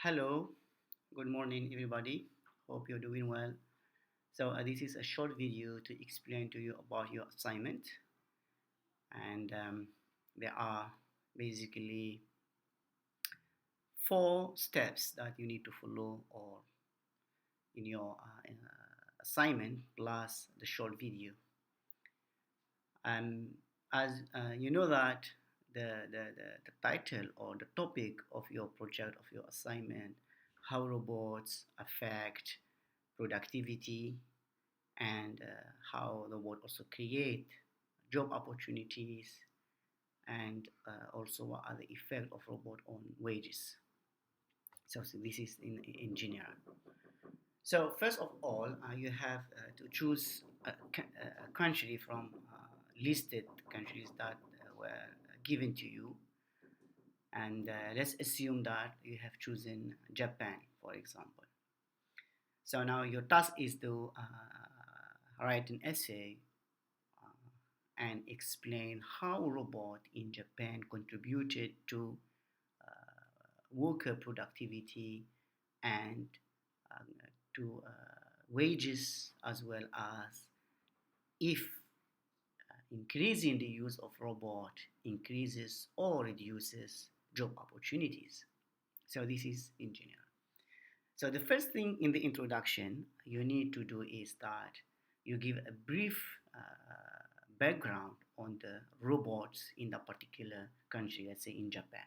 Hello, good morning, everybody. Hope you're doing well. This is a short video to explain to you about your assignment, and there are basically four steps that you need to follow or in your assignment plus the short video. Um, as you know that the title or the topic of your project of your assignment, how robots affect productivity and how the world also create job opportunities and also what are the effect of robot on wages. So this is in general. So first of all, you have to choose a country from listed countries that were given to you, and let's assume that you have chosen Japan, for example. So now your task is to write an essay and explain how robot in Japan contributed to worker productivity and uh, to wages, as well as if increasing the use of robot increases or reduces job opportunities. So this is in general. So the first thing in the introduction you need to do is that you give a brief background on the robots in the particular country, let's say in Japan.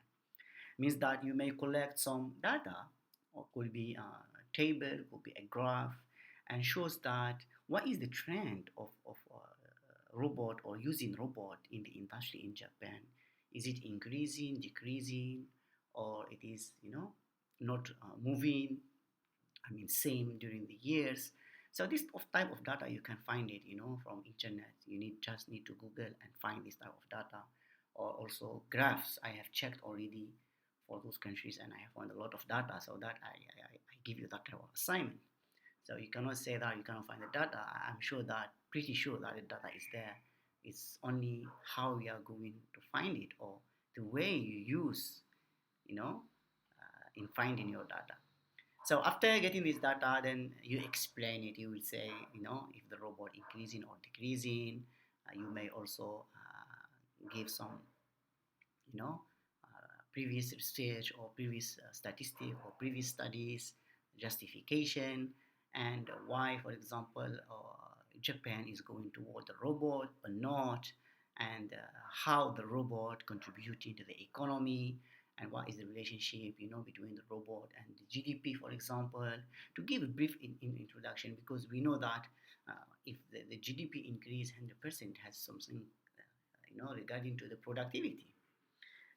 Means that you may collect some data, or could be a table, could be a graph, and shows that what is the trend of robot or using robot in the industry in Japan. Is it increasing, decreasing, or it is not moving? I mean, same during the years. So this type of data you can find it, from internet. You just need to Google and find this type of data, or also graphs. I have checked already for those countries, and I have found a lot of data. So that I give you that type of assignment. So you cannot say that you cannot find the data. I'm sure that, pretty sure that the data is there. It's only how we are going to find it, or the way you use, in finding your data. So after getting this data, then you explain it. You will say, if the robot increasing or decreasing. You may also give some, previous research or previous statistic or previous studies, justification, and why, for example, Japan is going toward the robot or not, and how the robot contributing to the economy, and what is the relationship between the robot and the GDP, for example, to give a brief introduction, because we know that if the GDP increase 100% has something regarding to the productivity.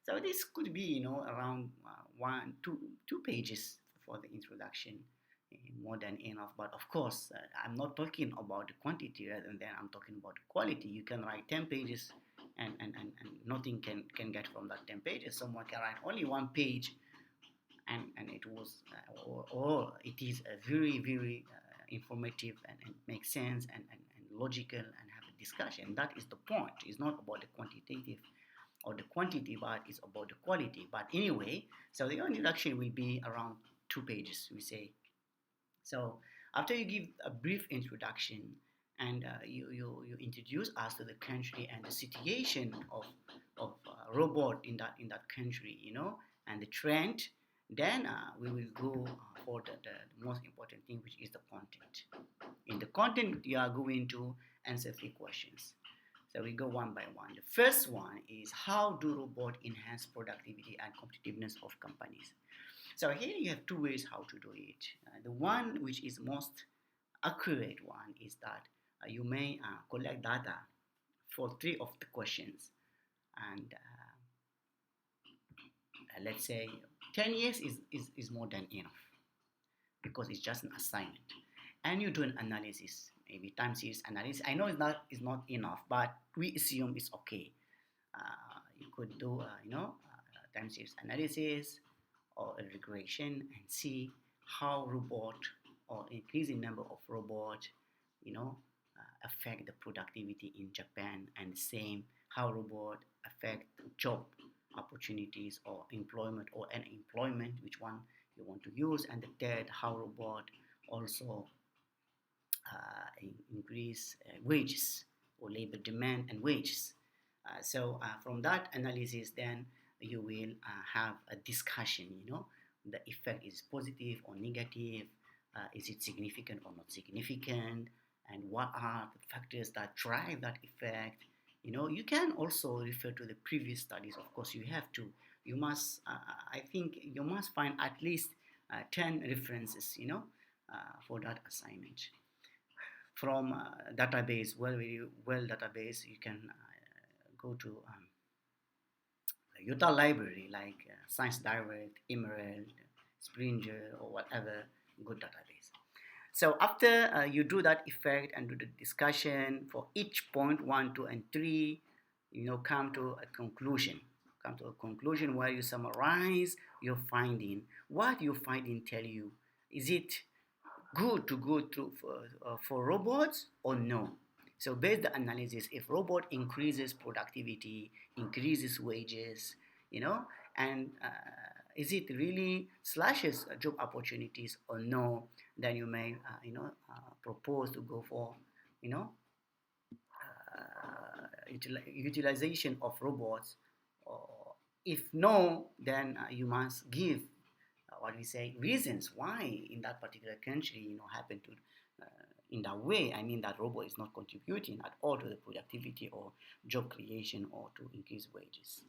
So this could be around one two pages for the introduction, more than enough. But of course, I'm not talking about the quantity rather than I'm talking about the quality. You can write 10 pages and nothing can get from that 10 pages. Someone can write only one page, and it was or it is a very informative and makes sense and logical and have a discussion. That is the point. It's not about the quantitative or the quantity, but it's about the quality. But anyway, so the introduction will be around 2 pages, we say. So after you give a brief introduction, and you introduce us to the country and the situation of robot in that country, and the trend, then we will go for the most important thing, which is the content. In the content, you are going to answer 3 questions. So we go one by one. The first one is, how do robots enhance productivity and competitiveness of companies? So here you have 2 ways how to do it. The one which is most accurate one is that you may collect data for 3 of the questions, and let's say 10 years is more than enough, because it's just an assignment, and you do an analysis, maybe time series analysis. I know it's not enough, but we assume it's okay. You could do time series analysis or a regression and see how robot or increasing number of robots affect the productivity in Japan, and same how robot affect job opportunities or employment or unemployment, which one you want to use, and the third, how robot also increase wages or labor demand and wages. From that analysis, then you will have a discussion. The effect is positive or negative. Is it significant or not significant? And what are the factors that drive that effect? You can also refer to the previous studies. Of course, you have to. You must. I think you must find at least 10 references. For that assignment from database, very well database. You can go to Utah library like Science Direct, Emerald, Springer, or whatever good database. So after you do that effect and do the discussion for each point 1, 2, and 3, come to a conclusion. Come to a conclusion where you summarize your finding. What your finding tell you? Is it good to go through for robots or no? So based the analysis, if robot increases productivity, increases wages, and is it really slashes job opportunities or no, then you may propose to go for utilization of robots. Or if no, then you must give what we say reasons why in that particular country happen to in that way. I mean that robot is not contributing at all to the productivity or job creation or to increase wages.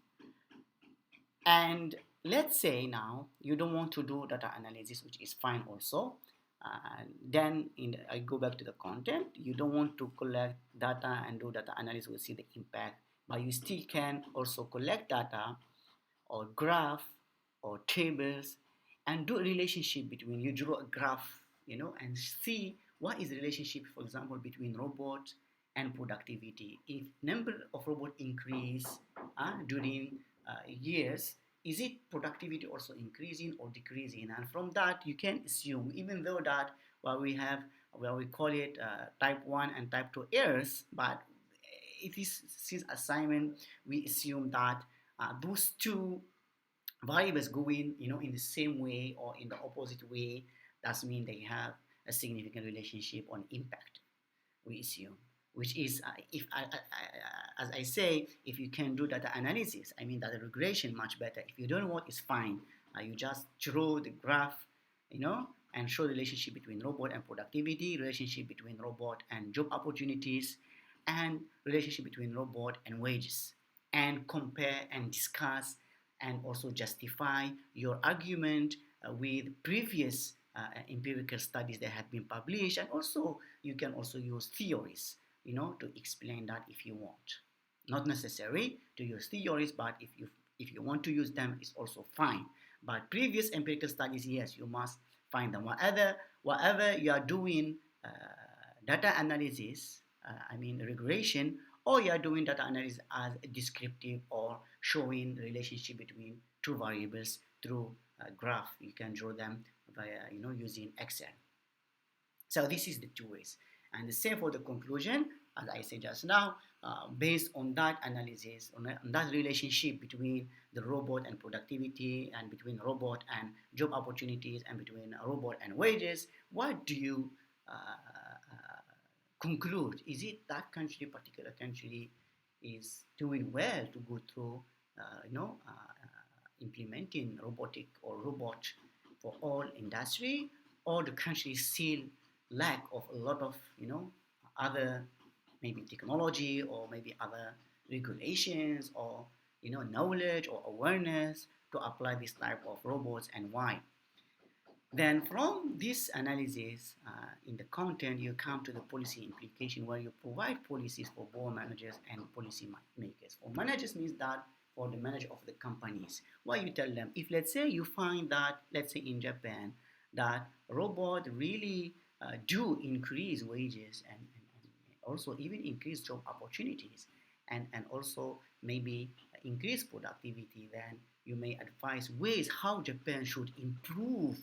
And let's say now you don't want to do data analysis, which is fine also. Then I go back to the content. You don't want to collect data and do data analysis, we'll see the impact, but you still can also collect data or graph or tables and do a relationship between. You draw a graph, and see what is the relationship, for example, between robot and productivity. If number of robots increase during years, is it productivity also increasing or decreasing? And from that you can assume, even though that we call it type 1 and type 2 errors, but it is since assignment we assume that those two variables going in the same way or in the opposite way. That means they have a significant relationship on impact, we assume, which is if as I say, if you can do data analysis, I mean data regression much better. If you don't know what is fine, you just draw the graph, and show the relationship between robot and productivity, relationship between robot and job opportunities, and relationship between robot and wages, and compare and discuss and also justify your argument with previous empirical studies that have been published. And also you can also use theories to explain that if you want. Not necessary to use theories, but if you want to use them, it's also fine. But previous empirical studies, yes, you must find them. Whatever you are doing data analysis, I mean regression, or you are doing data analysis as a descriptive or showing relationship between two variables through a graph. You can draw them via using Excel. So this is the two ways. And the same for the conclusion, as I said just now, based on that analysis, on that relationship between the robot and productivity, and between robot and job opportunities, and between robot and wages, what do you conclude? Is it that particular country is doing well to go through, implementing robotic or robot for all industry, or the country still lack of a lot of other maybe technology or maybe other regulations or knowledge or awareness to apply this type of robots, and why? Then from this analysis in the content, you come to the policy implication, where you provide policies for board managers and policy makers. For managers means that for the manager of the companies, why you tell them, if let's say you find that, let's say in Japan, that robots really do increase wages and also even increase job opportunities, and also maybe increase productivity, then you may advise ways how Japan should improve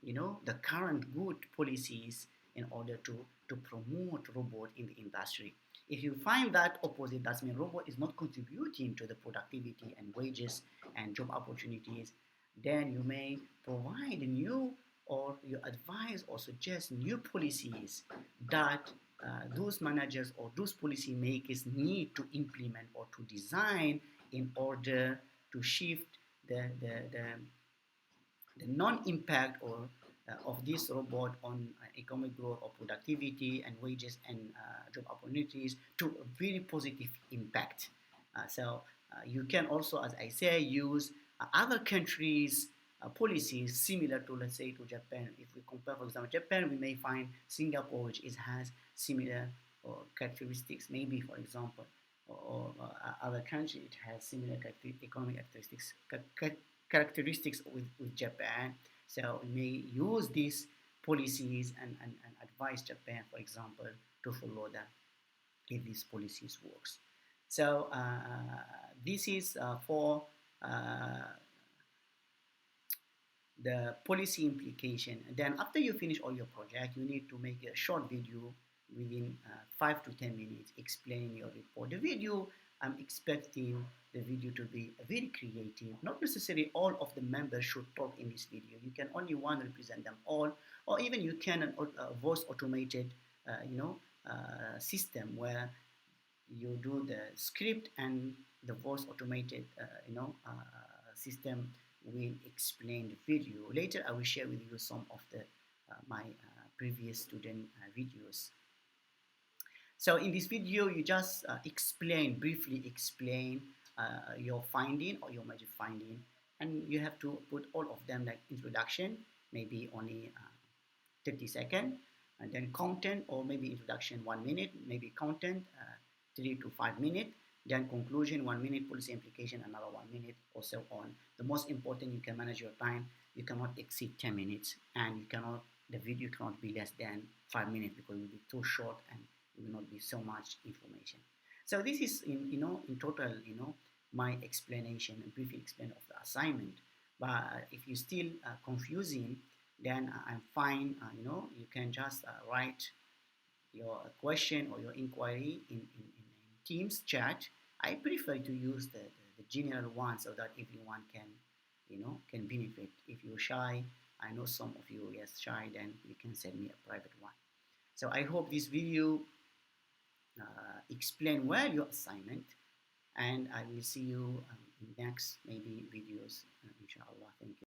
the current good policies in order to promote robot in the industry. If you find that opposite, that means robot is not contributing to the productivity and wages and job opportunities, then you may provide new or you advise or suggest new policies that those managers or those policymakers need to implement or to design in order to shift the non-impact or of this robot on economic growth or productivity and wages and job opportunities to a very positive impact. You can also, as I say, use other countries' policies similar to, let's say, to Japan. If we compare, for example, Japan, we may find Singapore, which has similar characteristics. Maybe, for example, or other country, it has similar economic characteristics with Japan. So we may use these policies and advise Japan, for example, to follow that if these policies works. So this is for the policy implication. And then after you finish all your project, you need to make a short video within 5 to 10 minutes explaining your report. The video, I'm expecting the video to be very creative. Not necessarily all of the members should talk in this video. You can only one represent them all, or even you can a voice automated, system where you do the script and the voice automated system will explain the video. Later I will share with you some of the my previous student videos. So in this video you just briefly explain your finding or your major finding, and you have to put all of them like introduction, maybe only 30 seconds, and then content or maybe introduction 1 minute, maybe content 3 to 5 minutes, then conclusion 1 minute, policy implication another 1 minute, or so on. The most important, you can manage your time. You cannot exceed 10 minutes, and the video cannot be less than 5 minutes because it will be too short and it will not be so much information. So this is in total my explanation, a brief explanation of the assignment. But if you still confusing, then I'm fine. You can just write your question or your inquiry in Teams chat. I prefer to use the general one so that everyone can benefit. If you're shy, I know some of you yes shy, then you can send me a private one. So I hope this video explain well your assignment, and I will see you in next maybe videos, inshallah. Thank you.